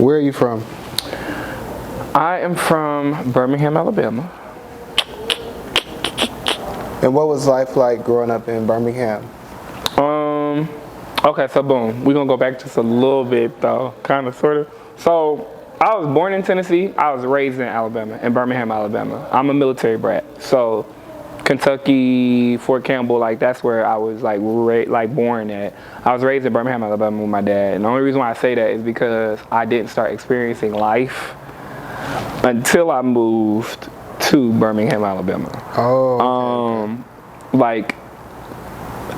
Where are you from? I am from Birmingham, Alabama. And what was life like growing up in Birmingham? Okay, so boom. We're going to go back just a little bit, though, kind of, sort of. So, I was born in Tennessee. I was raised in Alabama, in Birmingham, Alabama. I'm a military brat. So, Kentucky, Fort Campbell, like, that's where I was, like, born at. I was raised in Birmingham, Alabama with my dad. And the only reason why I say that is because I didn't start experiencing life until I moved to Birmingham, Alabama. Oh, okay. Like,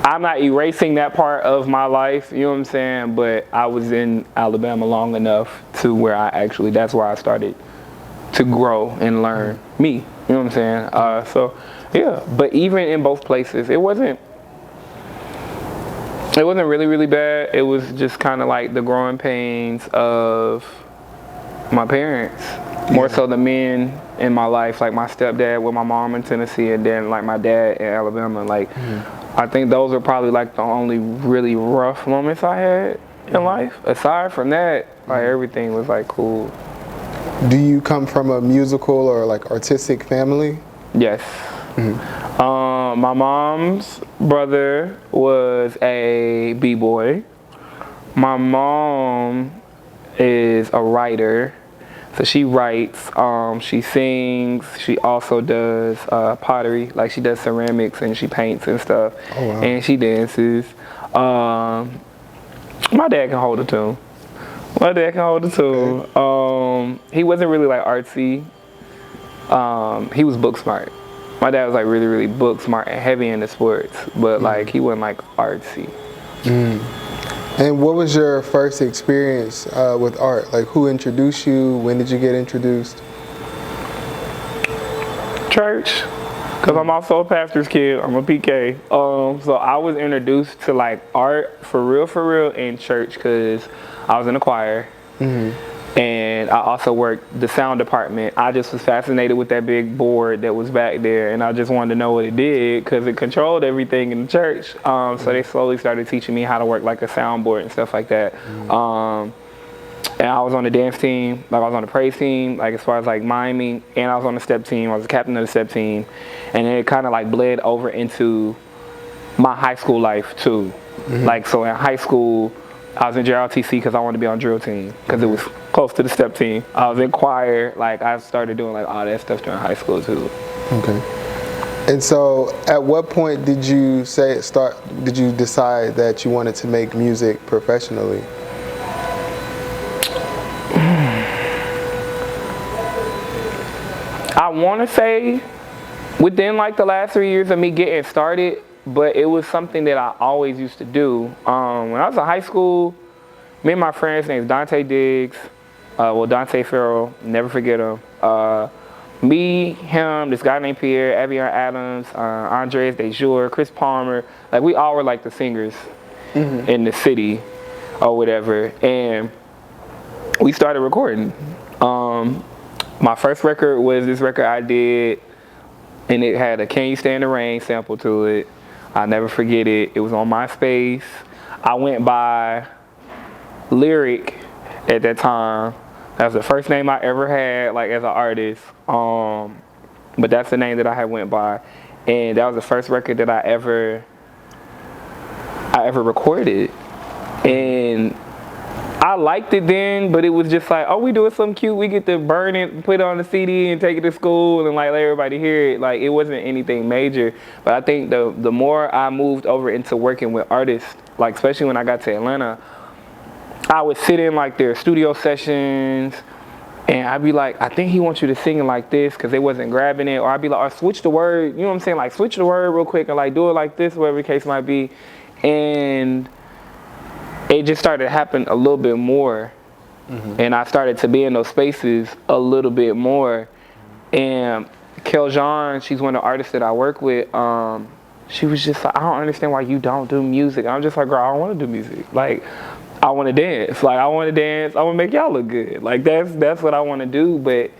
I'm not erasing that part of my life, you know what I'm saying? But I was in Alabama long enough to where that's where I started to grow and learn me, you know what I'm saying? So, yeah, but even in both places, it wasn't really, really bad. It was just kind of like the growing pains of my parents, more so the men in my life, like my stepdad with my mom in Tennessee, and then like my dad in Alabama. Like, I think those are probably like the only really rough moments I had in life. Aside from that, like everything was like cool. Do you come from a musical or like artistic family? Yes. My mom's brother was a b-boy. My mom is a writer. So she writes, she sings, she also does pottery, like she does ceramics and she paints and stuff. Oh, wow. And she dances. My dad can hold a tune. He wasn't really like artsy. He was book smart. My dad was like really, really book smart and heavy into sports, but like he wasn't like artsy. And what was your first experience with art? Like, who introduced you? When did you get introduced? Church, because I'm also a pastor's kid. I'm a PK. So I was introduced to like art for real in church because I was in a choir. And I also worked the sound department. I just was fascinated with that big board that was back there, and I just wanted to know what it did because it controlled everything in the church. So they slowly started teaching me how to work like a soundboard and stuff like that. And I was on the dance team, like I was on the praise team, like as far as like miming, and I was on the step team. I was the captain of the step team, and it kind of like bled over into my high school life too. Like, so in high school, I was in JRTC because I wanted to be on drill team because it was close to the step team. I was in choir, like I started doing like all that stuff during high school too. Okay. And so at what point did you decide that you wanted to make music professionally? I want to say within like the last 3 years of me getting started, but it was something that I always used to do. When I was in high school, me and my friends named Dante Diggs, Dante Farrell, never forget him. Me, him, this guy named Pierre, Avion Adams, Andres DeJour, Chris Palmer, like we all were like the singers in the city or whatever. And we started recording. My first record was this record I did, and it had a Can You Stand the Rain sample to it. I'll never forget it. It was on MySpace. I went by Lyric at that time. That was the first name I ever had, like as an artist. But that's the name that I had went by, and that was the first record that I ever recorded. And I liked it then, but it was just like, oh, we doing something cute. We get to burn it, put it on the CD, and take it to school, and like let everybody hear it. Like it wasn't anything major. But I think the more I moved over into working with artists, like especially when I got to Atlanta, I would sit in like their studio sessions, and I'd be like, I think he wants you to sing it like this because they wasn't grabbing it, or I'd be like, or switch the word. You know what I'm saying? Like switch the word real quick and like do it like this, whatever the case might be, and it just started to happen a little bit more, and I started to be in those spaces a little bit more. And Keljean, she's one of the artists that I work with. She was just like, I don't understand why you don't do music. I'm just like, girl, I don't want to do music. Like, I want to dance. Like, I want to dance. I want to make y'all look good. Like, that's what I want to do. But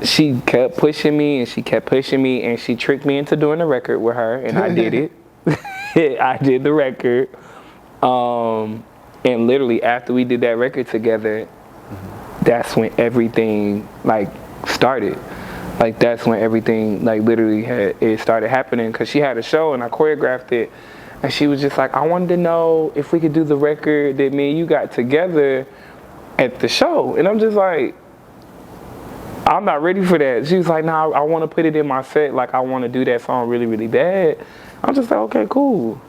she kept pushing me, and she kept pushing me, and she tricked me into doing the record with her, and I did it. I did the record. And literally after we did that record together, that's when everything like started. Like that's when everything like literally it started happening, because she had a show and I choreographed it, and she was just like, I wanted to know if we could do the record that me and you got together at the show. And I'm just like, I'm not ready for that. She was like, nah, I want to put it in my set. Like, I want to do that song really, really bad. I'm just like, okay, cool.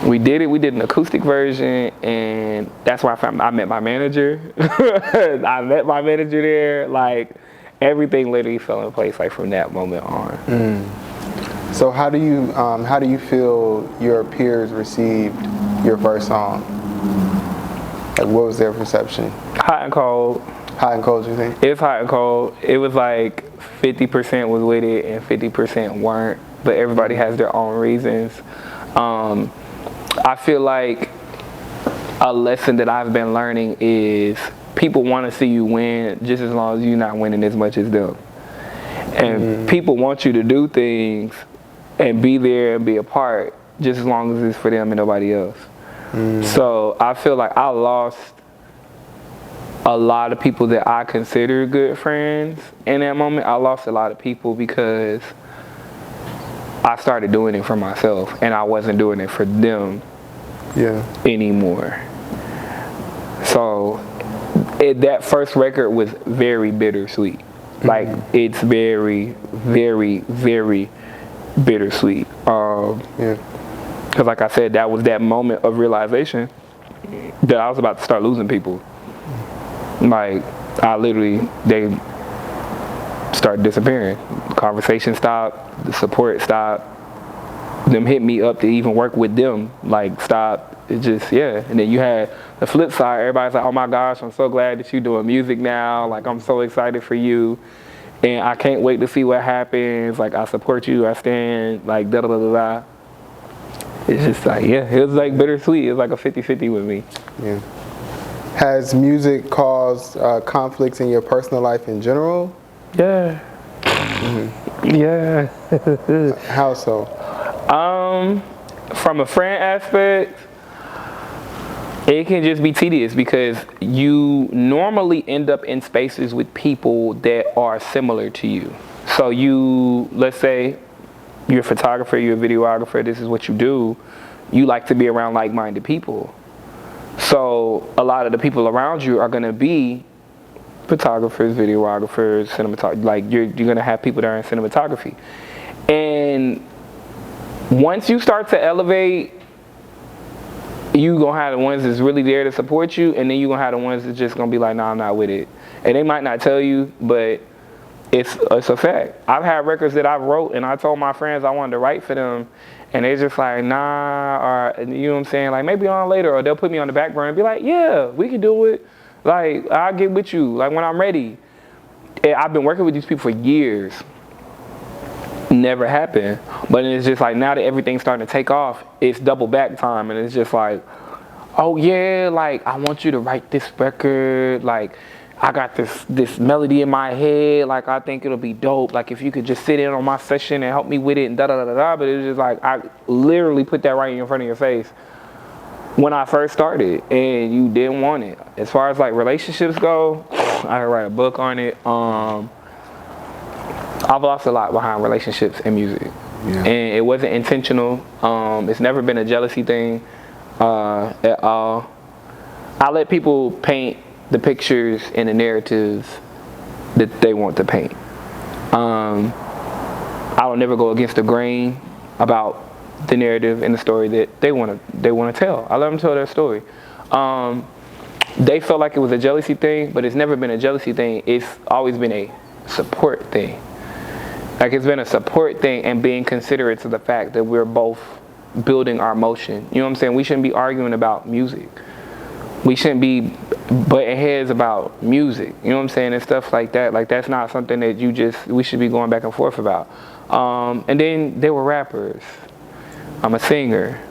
We did it. We did an acoustic version, and that's where I met my manager. I met my manager there. Like, everything literally fell in place like from that moment on. So how do you feel your peers received your first song? Like, what was their perception? Hot and cold. Hot and cold, you think? It's hot and cold. It was like 50% was with it and 50% weren't, but everybody has their own reasons. I feel like a lesson that I've been learning is people want to see you win just as long as you're not winning as much as them. And people want you to do things and be there and be a part just as long as it's for them and nobody else. So I feel like I lost a lot of people that I consider good friends in that moment. I lost a lot of people because I started doing it for myself and I wasn't doing it for them anymore. So that first record was very bittersweet. Like, it's very, very, very bittersweet. Because like I said, that was that moment of realization that I was about to start losing people. Like, they started disappearing. The conversation stopped, the support stopped, them hit me up to even work with them, like, stopped. It just, And then you had the flip side, everybody's like, oh my gosh, I'm so glad that you're doing music now. Like, I'm so excited for you. And I can't wait to see what happens. Like, I support you, I stand, like, da-da-da-da-da. It's just like, it was like bittersweet. It was like a 50-50 with me. Yeah. Has music caused conflicts in your personal life in general? Yeah. Yeah. How so? From a friend aspect, it can just be tedious because you normally end up in spaces with people that are similar to you. So let's say you're a photographer, you're a videographer, this is what you do. You like to be around like-minded people. So a lot of the people around you are going to be photographers, videographers, cinematographers. Like, you're going to have people that are in cinematography. And once you start to elevate, you going to have the ones that's really there to support you, and then you're going to have the ones that's just going to be like, nah, I'm not with it. And they might not tell you, but it's a fact. I've had records that I wrote, and I told my friends I wanted to write for them, and they're just like, nah, or, you know what I'm saying, like, maybe on later, or they'll put me on the back burner and be like, yeah, we can do it. Like, I'll get with you, like, when I'm ready. And I've been working with these people for years. Never happened. But it's just like, now that everything's starting to take off, it's double back time, and it's just like, oh yeah, like, I want you to write this record, like, I got this melody in my head, like, I think it'll be dope, like, if you could just sit in on my session and help me with it and da-da-da-da-da. But it was just like, I literally put that right in front of your face when I first started, and you didn't want it. As far as like relationships go, I could write a book on it. I've lost a lot behind relationships and music, and it wasn't intentional. It's never been a jealousy thing at all. I let people paint the pictures and the narratives that they want to paint. I will never go against the grain about the narrative and the story that they want to tell. I let them tell their story. They felt like it was a jealousy thing, but it's never been a jealousy thing. It's always been a support thing. Like, it's been a support thing and being considerate to the fact that we're both building our motion. You know what I'm saying? We shouldn't be arguing about music. We shouldn't be butting heads about music. You know what I'm saying? And stuff like that. Like, that's not something that we should be going back and forth about. And then they were rappers. I'm a singer.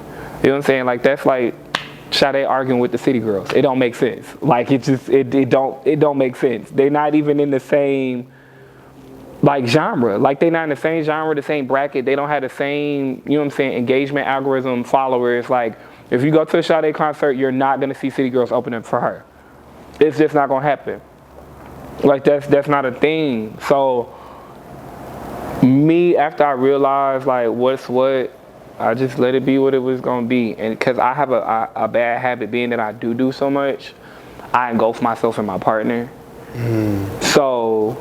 You know what I'm saying? Like, that's like Sade arguing with the City Girls. It don't make sense. Like, it don't make sense. They're not even in the same, like, genre. Like, they're not in the same genre, the same bracket. They don't have the same, you know what I'm saying, engagement algorithm, followers. Like, if you go to a Sade concert, you're not going to see City Girls opening for her. it's just not gonna happen. Like that's not a thing. So me, after I realized like what's what, I just let it be what it was gonna be. And because I have a bad habit, being that I do so much, I engulf myself in my partner. So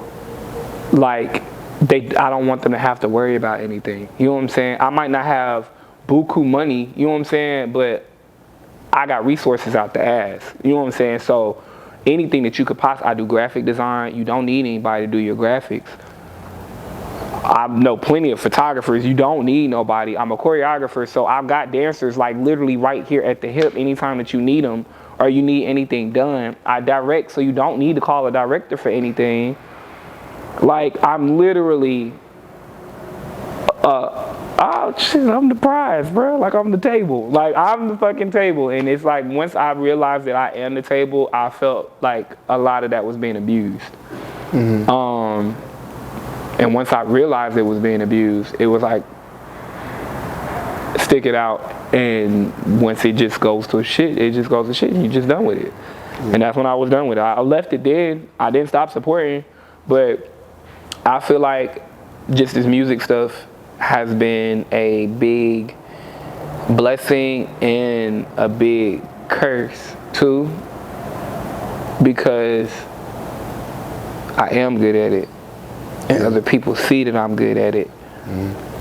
like I don't want them to have to worry about anything. You know what I'm saying? I might not have buku money, you know what I'm saying, but I got resources out the ass. You know what I'm saying? So anything that you could possibly, I do graphic design. You don't need anybody to do your graphics. I know plenty of photographers. You don't need nobody. I'm a choreographer, so I've got dancers like literally right here at the hip anytime that you need them or you need anything done. I direct, so you don't need to call a director for anything. Like, I'm literally, oh shit, I'm the prize, bro. Like, I'm the table. Like, I'm the fucking table. And it's like, once I realized that I am the table, I felt like a lot of that was being abused. And once I realized it was being abused, it was like, stick it out. And once it just goes to shit, it just goes to shit. And you're just done with it. And that's when I was done with it. I left it then. I didn't stop supporting. But I feel like just this music stuff has been a big blessing and a big curse too, because I am good at it and other people see that I'm good at it.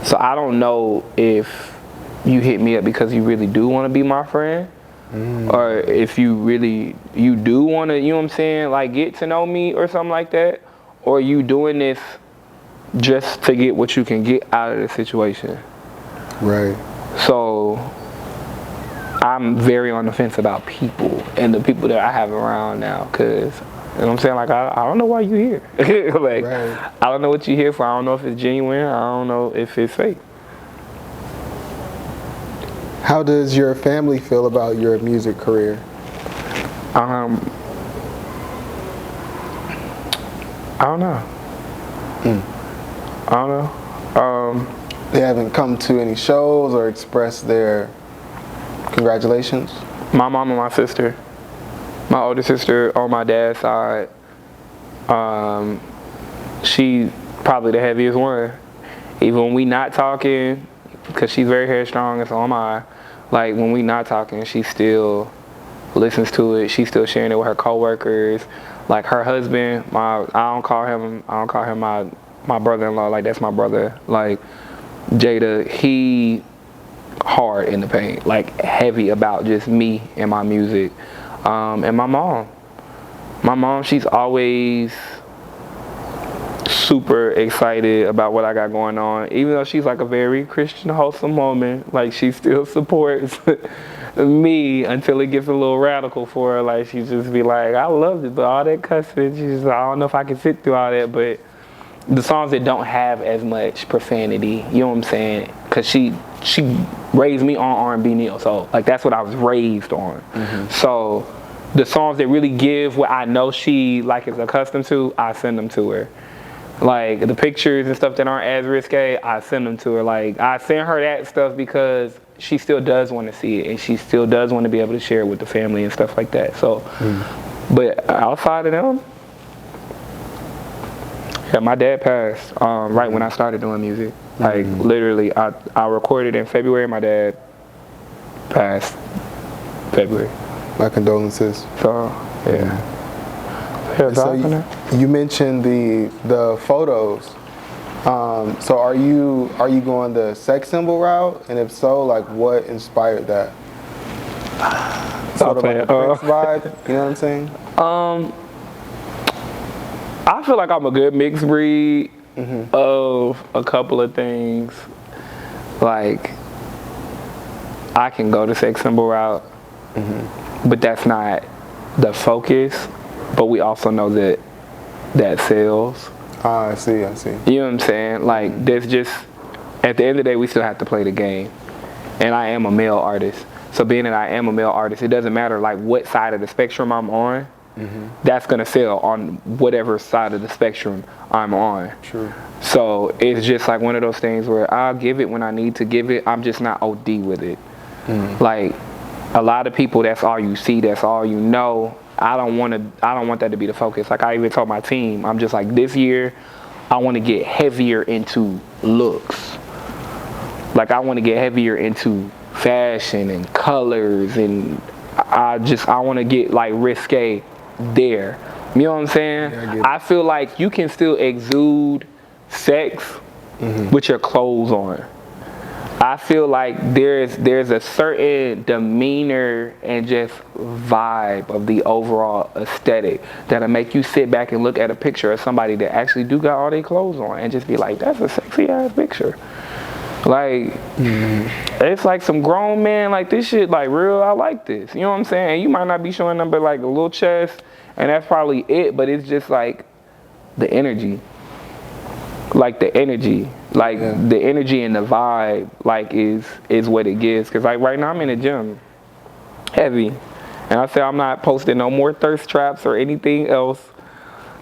So I don't know if you hit me up because you really do want to be my friend, or if you do want to, you know what I'm saying, like get to know me or something like that, or you doing this just to get what you can get out of the situation. Right. So I'm very on the fence about people and the people that I have around now, because, you know what I'm saying, like I don't know why you here. Like, right. I don't know what you're here for. I don't know if it's genuine. I don't know if it's fake. How does your family feel about your music career? I don't know. I don't know. They haven't come to any shows or expressed their congratulations? My mom and my sister. My older sister on my dad's side, she probably the heaviest one. Even when we not talking, because she's very headstrong and so am I, like when we not talking, she still listens to it. She's still sharing it with her coworkers. Like her husband, I don't call him my brother-in-law, like that's my brother. Like Jada, he hard in the paint, like heavy about just me and my music. And my mom, she's always super excited about what I got going on, even though she's like a very Christian, wholesome woman. Like she still supports me until it gets a little radical for her. Like she just be like, I love it, but all that cussing, she's like, I don't know if I can sit through all that. But the songs that don't have as much profanity, you know what I'm saying? Because she raised me on R&B neo, so like that's what I was raised on. So the songs that really give what I know she like is accustomed to, I send them to her. Like the pictures and stuff that aren't as risque, I send them to her. Like I send her that stuff because she still does want to see it, and she still does want to be able to share it with the family and stuff like that. So, but outside of them, yeah, my dad passed right when I started doing music. Like literally, I recorded in February. My dad passed February. My condolences. So yeah. So you mentioned the photos. So are you going the sex symbol route? And if so, like what inspired that? Sort of like a Prince vibe. You know what I'm saying? I feel like I'm a good mixed breed of a couple of things. Like I can go the sex symbol route, but that's not the focus. But we also know that sells. I see. You know what I'm saying? Like there's just, at the end of the day, we still have to play the game. And I am a male artist. So being that I am a male artist, it doesn't matter like what side of the spectrum I'm on. That's gonna sell on whatever side of the spectrum I'm on. True. So it's just like one of those things where I'll give it when I need to give it. I'm just not OD with it. Like a lot of people, that's all you see, that's all you know. I don't want that to be the focus. Like I even told my team, I'm just like, this year, I want to get heavier into looks. Like I want to get heavier into fashion and colors, and I want to get like risque there. You know what I'm saying? Yeah, I feel like you can still exude sex with your clothes on. I feel like there's a certain demeanor and just vibe of the overall aesthetic that'll make you sit back and look at a picture of somebody that actually do got all their clothes on and just be like, that's a sexy ass picture. Like, it's like some grown man, like this shit, like real, I like this. You know what I'm saying? And you might not be showing them but like a little chest, and that's probably it, but it's just like the energy. Like the energy. Like the energy and the vibe, like is what it gives. Cause like right now I'm in the gym, heavy, and I say I'm not posting no more thirst traps or anything else.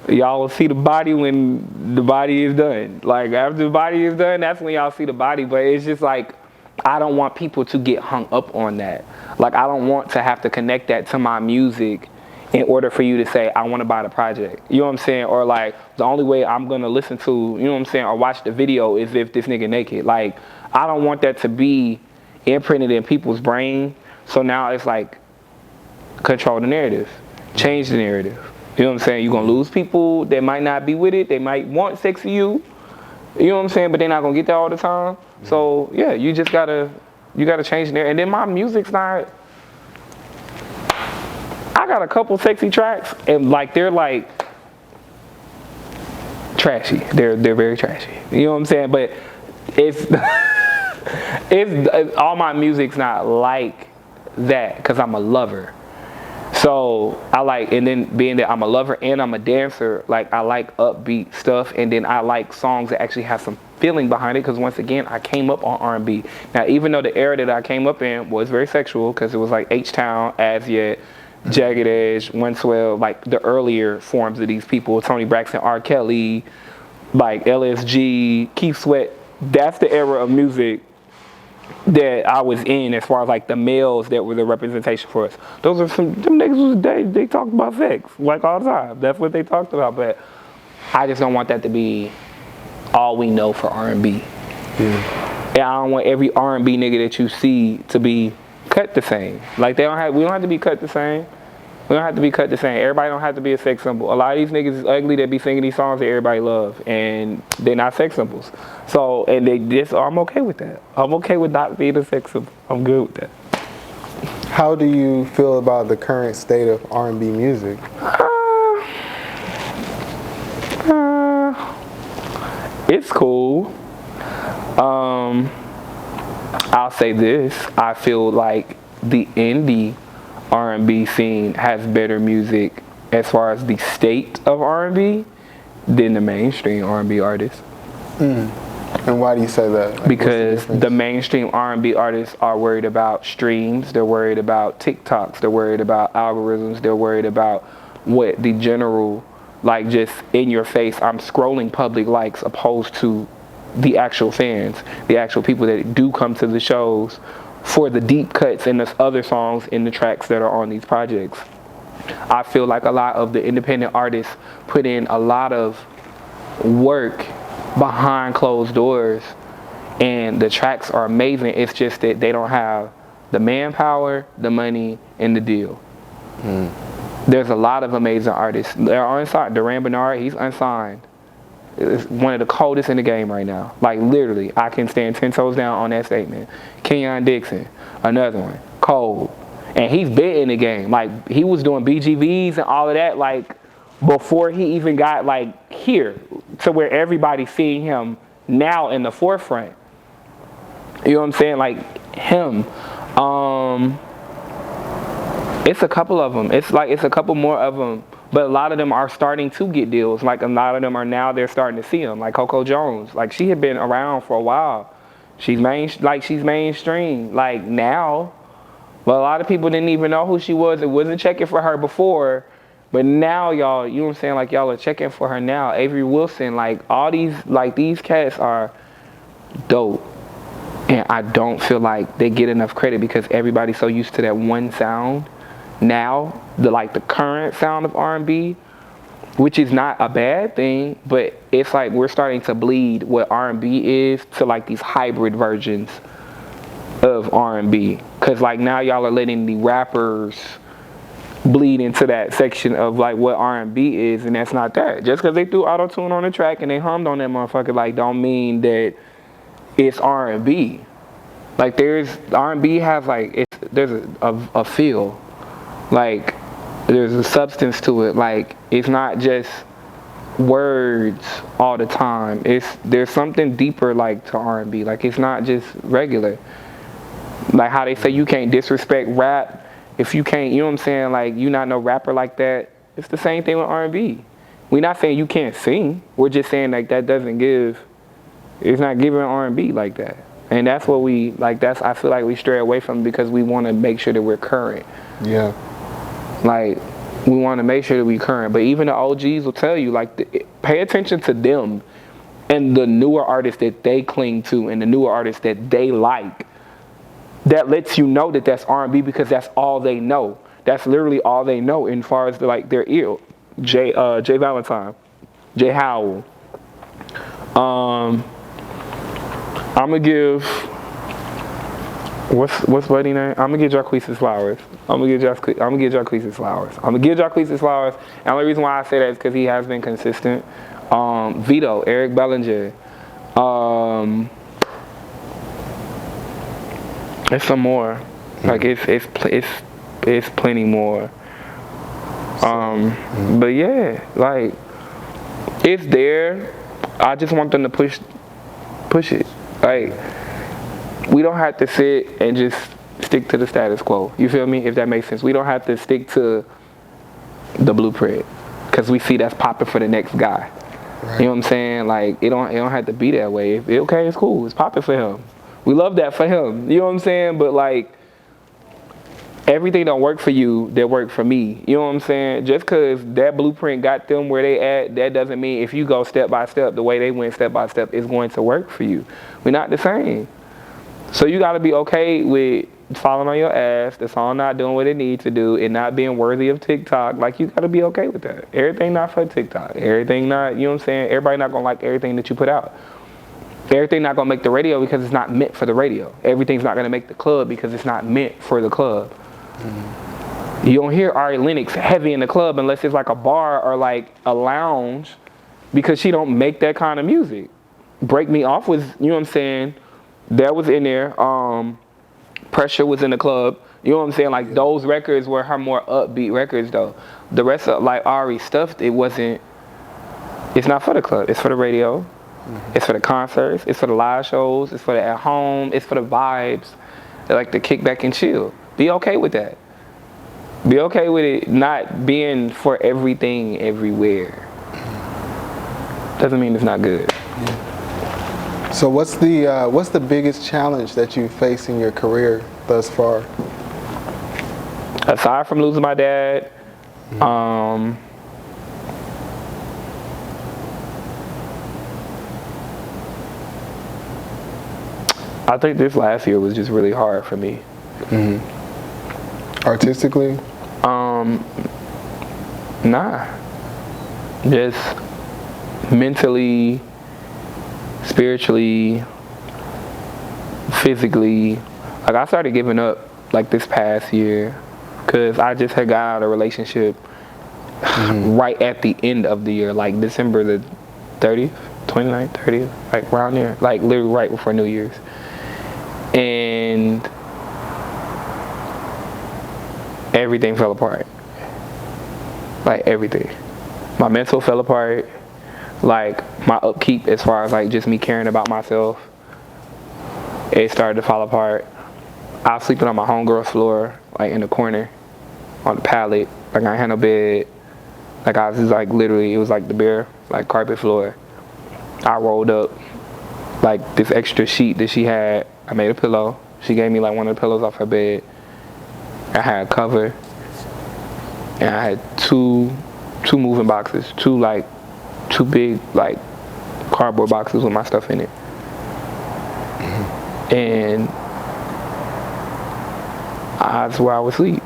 Y'all will see the body when the body is done. Like after the body is done, that's when y'all see the body. But it's just like I don't want people to get hung up on that. Like I don't want to have to connect that to my music in order for you to say, I want to buy the project. You know what I'm saying? Or like, the only way I'm going to listen to, you know what I'm saying, or watch the video is if this nigga naked. Like, I don't want that to be imprinted in people's brain. So now it's like, control the narrative. Change the narrative. You know what I'm saying? You're going to lose people that might not be with it. They might want sex of you. You know what I'm saying? But they're not going to get that all the time. So, yeah, you just got to change the narrative. And then my music's not... I got a couple sexy tracks, and like they're like trashy. They're very trashy. You know what I'm saying? But it's all my music's not like that because I'm a lover. So I like, and then being that I'm a lover and I'm a dancer, like I like upbeat stuff, and then I like songs that actually have some feeling behind it. Because once again, I came up on R&B. Now, even though the era that I came up in was very sexual, because it was like H-Town, As Yet, Jagged Edge, 112, like the earlier forms of these people, Tony Braxton, R. Kelly, like LSG, Keith Sweat. That's the era of music that I was in as far as like the males that were the representation for us. Those are them niggas they talked about sex like all the time. That's what they talked about. But I just don't want that to be all we know for R&B. And I don't want every R&B nigga that you see to be cut the same. Like we don't have to be cut the same. We don't have to be cut the same. Everybody don't have to be a sex symbol. A lot of these niggas is ugly that be singing these songs that everybody love, and they're not sex symbols. So, and I'm okay with that. I'm okay with not being a sex symbol. I'm good with that. How do you feel about the current state of R&B music? It's cool. I'll say this. I feel like the indie R&B scene has better music as far as the state of R&B than the mainstream R&B artists. And why do you say that? Like, because the mainstream R&B artists are worried about streams, they're worried about TikToks, they're worried about algorithms, they're worried about what the general, like just in your face, I'm scrolling public likes, opposed to the actual fans, the actual people that do come to the shows for the deep cuts and the other songs in the tracks that are on these projects. I feel like a lot of the independent artists put in a lot of work behind closed doors, and the tracks are amazing. It's just that they don't have the manpower, the money, and the deal. There's a lot of amazing artists. They're unsigned. Duran Bernard, he's unsigned. It's one of the coldest in the game right now. Like literally, I can stand 10 toes down on that statement. Kenyon Dixon, another one, cold. And he's been in the game. Like he was doing BGVs and all of that like before he even got like here to where everybody's seeing him now in the forefront. You know what I'm saying? Like him. It's a couple of them. It's a couple more of them. But a lot of them are starting to get deals. Like a lot of them are now, they're starting to see them. Like Coco Jones. Like she had been around for a while. She's mainstream. Like now. But a lot of people didn't even know who she was. It wasn't checking for her before. But now y'all, you know what I'm saying? Like y'all are checking for her now. Avery Wilson, like all these, like these cats are dope. And I don't feel like they get enough credit because everybody's so used to that one sound now, the current sound of R&B, which is not a bad thing, but it's like we're starting to bleed what R&B is to like these hybrid versions of R&B. Cause like now y'all are letting the rappers bleed into that section of like what R&B is, and that's not that. Just cause they threw auto-tune on the track and they hummed on that motherfucker, like don't mean that it's R&B. Like there's R&B has like there's a feel, like there's a substance to it. Like it's not just words all the time. There's something deeper like to R&B. Like it's not just regular. Like how they say you can't disrespect rap if you can't, you know what I'm saying? Like you not no rapper like that. It's the same thing with R&B. We're not saying you can't sing. We're just saying like that doesn't give. It's not giving R&B like that. And that's what we like. I feel like we stray away from because we want to make sure that we're current. Yeah. Like we want to make sure that we're current. But even the OGs will tell you like pay attention to them and the newer artists that they cling to and the newer artists that they like. That lets you know that that's R&B because that's all they know. That's literally all they know as far as their ear. Jay Valentine, Jay Howell. I'm gonna give what's buddy name? I'm gonna give Jacquees his flowers. I'm gonna give Jacquees his flowers. I'm gonna give Jacquees his flowers. And the only reason why I say that is because he has been consistent. Vito, Eric Bellinger. There's some more. Like it's plenty more. But yeah, like it's there. I just want them to push it. Like we don't have to sit and just stick to the status quo. You feel me? If that makes sense. We don't have to stick to the blueprint because we see that's popping for the next guy. Right. You know what I'm saying? Like it don't have to be that way. If okay, it's cool. It's popping for him. We love that for him. You know what I'm saying? But like everything don't work for you that work for me. You know what I'm saying? Just because that blueprint got them where they at, that doesn't mean if you go step by step the way they went step by step, it's going to work for you. We're not the same. So you got to be okay with falling on your ass, the song not doing what it needs to do, and not being worthy of TikTok. Like you got to be okay with that. Everything not for TikTok. Everything not, you know what I'm saying? Everybody not going to like everything that you put out. Everything not going to make the radio because it's not meant for the radio. Everything's not going to make the club because it's not meant for the club. Mm-hmm. You don't hear Ari Lennox heavy in the club unless it's like a bar or like a lounge because she don't make that kind of music. Break Me Off was, you know what I'm saying, that was in there. Pressure was in the club. You know what I'm saying? Like those records were her more upbeat records though. The rest of like Ari stuff, it's not for the club. It's for the radio. Mm-hmm. It's for the concerts. It's for the live shows. It's for the at home. It's for the vibes. They like to kick back and chill. Be okay with that. Be okay with it not being for everything everywhere. Doesn't mean it's not good. Yeah. So what's the biggest challenge that you face in your career thus far? Aside from losing my dad, mm-hmm. I think this last year was just really hard for me. Mm-hmm. Artistically? Nah. Just mentally, spiritually, physically. Like I started giving up like this past year because I just had got out of a relationship right at the end of the year, like December the 30th, 29th, 30th, like around there, like literally right before New Year's. And everything fell apart. Like everything. My mental fell apart. Like my upkeep as far as like just me caring about myself, it started to fall apart. I was sleeping on my homegirl's floor, like in the corner, on the pallet. Like I had no bed. Like I was just like literally, it was like the bare like carpet floor. I rolled up like this extra sheet that she had. I made a pillow. She gave me like one of the pillows off her bed. I had a cover. And I had two moving boxes. Two big like cardboard boxes with my stuff in it. And that's where I would sleep.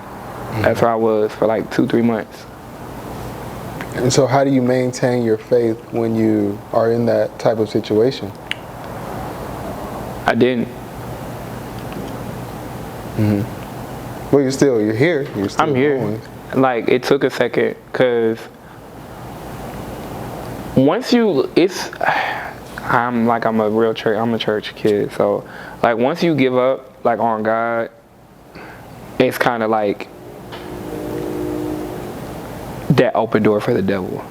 That's where I was for like 2-3 months. And so how do you maintain your faith when you are in that type of situation? I didn't. Well, you're here. You're still I'm here. going. Like, it took a second, because once I'm a church kid, so like once you give up like on God, it's kind of like that open door for the devil.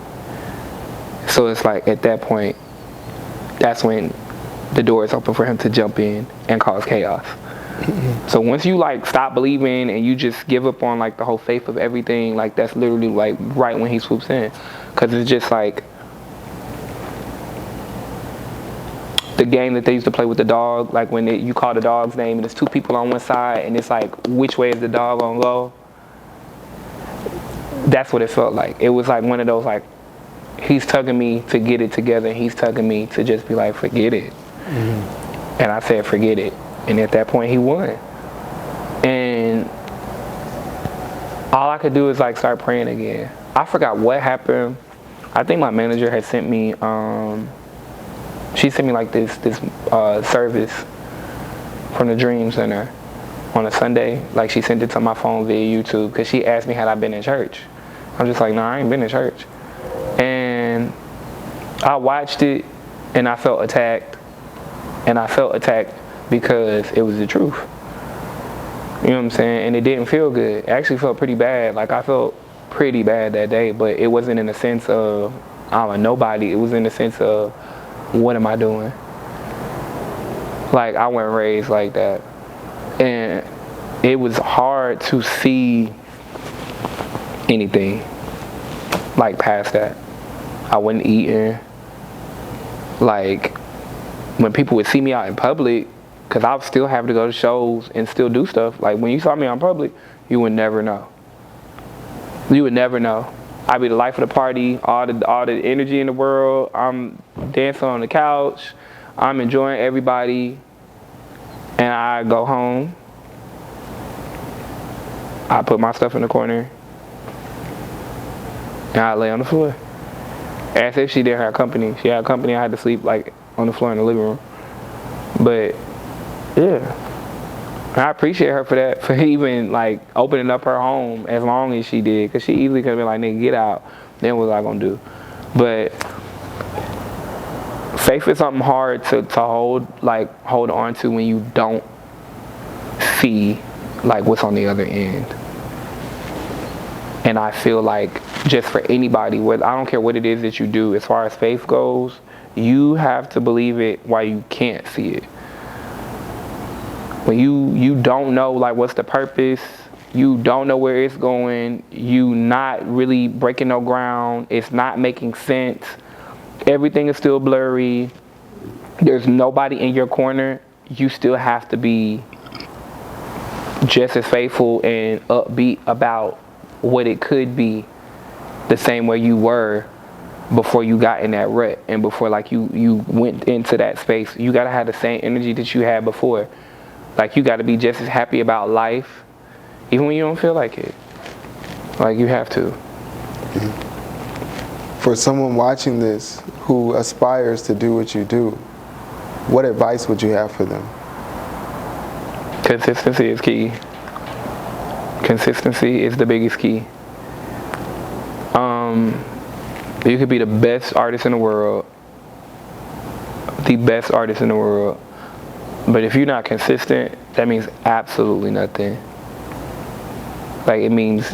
So it's like at that point, that's when the door is open for him to jump in and cause chaos. So once you like stop believing and you just give up on like the whole faith of everything, like that's literally like right when he swoops in, because it's just like the game that they used to play with the dog, like when you call the dog's name and there's 2 people on one side and it's like, which way is the dog gonna go? That's what it felt like. It was like one of those, like, he's tugging me to get it together, and he's tugging me to just be like, forget it. And I said, forget it. And at that point, he won. And all I could do is like start praying again. I forgot what happened. I think my manager had sent me, she sent me like this service from the Dream Center on a Sunday. Like, she sent it to my phone via YouTube, because she asked me had I been in church. I'm just like, no, I ain't been in church. And I watched it and I felt attacked. And I felt attacked because it was the truth. You know what I'm saying? And it didn't feel good. It actually felt pretty bad. Like, I felt pretty bad that day, but it wasn't in the sense of I'm a nobody. It was in the sense of, what am I doing? Like, I wasn't raised like that. And it was hard to see anything like past that. I wasn't eating. Like, when people would see me out in public, because I would still have to go to shows and still do stuff. Like, when you saw me on public, you would never know. You would never know. I'd be the life of the party, all the energy in the world. I'm dancing on the couch. I'm enjoying everybody. And I go home. I put my stuff in the corner. And I lay on the floor. As if she didn't have company. She had company. I had to sleep like on the floor in the living room. But yeah. I appreciate her for that, for even like opening up her home as long as she did, because she easily could have been like, nigga, get out. Then what was I gonna do? But faith is something hard to hold on to when you don't see like what's on the other end. And I feel like just for anybody, whether, I don't care what it is that you do, as far as faith goes, you have to believe it while you can't see it. When you don't know like what's the purpose, you don't know where it's going, you not really breaking no ground, it's not making sense, everything is still blurry, there's nobody in your corner, you still have to be just as faithful and upbeat about what it could be, the same way you were before you got in that rut and before like you went into that space. You gotta have the same energy that you had before. Like, you gotta be just as happy about life, even when you don't feel like it. Like, you have to. For someone watching this who aspires to do what you do, what advice would you have for them? Consistency is key. Consistency is the biggest key. You could be the best artist in the world, but if you're not consistent, that means absolutely nothing. Like, it means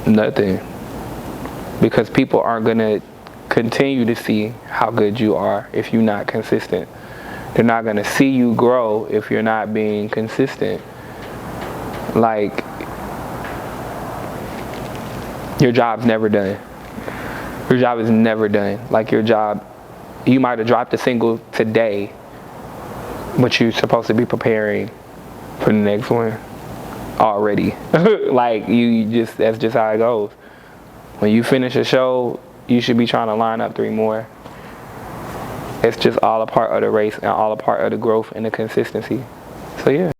nothing, because people aren't gonna continue to see how good you are if you're not consistent. They're not gonna see you grow if you're not being consistent. Like, your job's never done. Your job is never done. Like, your job, you might have dropped a single today, but you're supposed to be preparing for the next one already. Like, that's just how it goes. When you finish a show, you should be trying to line up 3 more. It's just all a part of the race and all a part of the growth and the consistency. So yeah.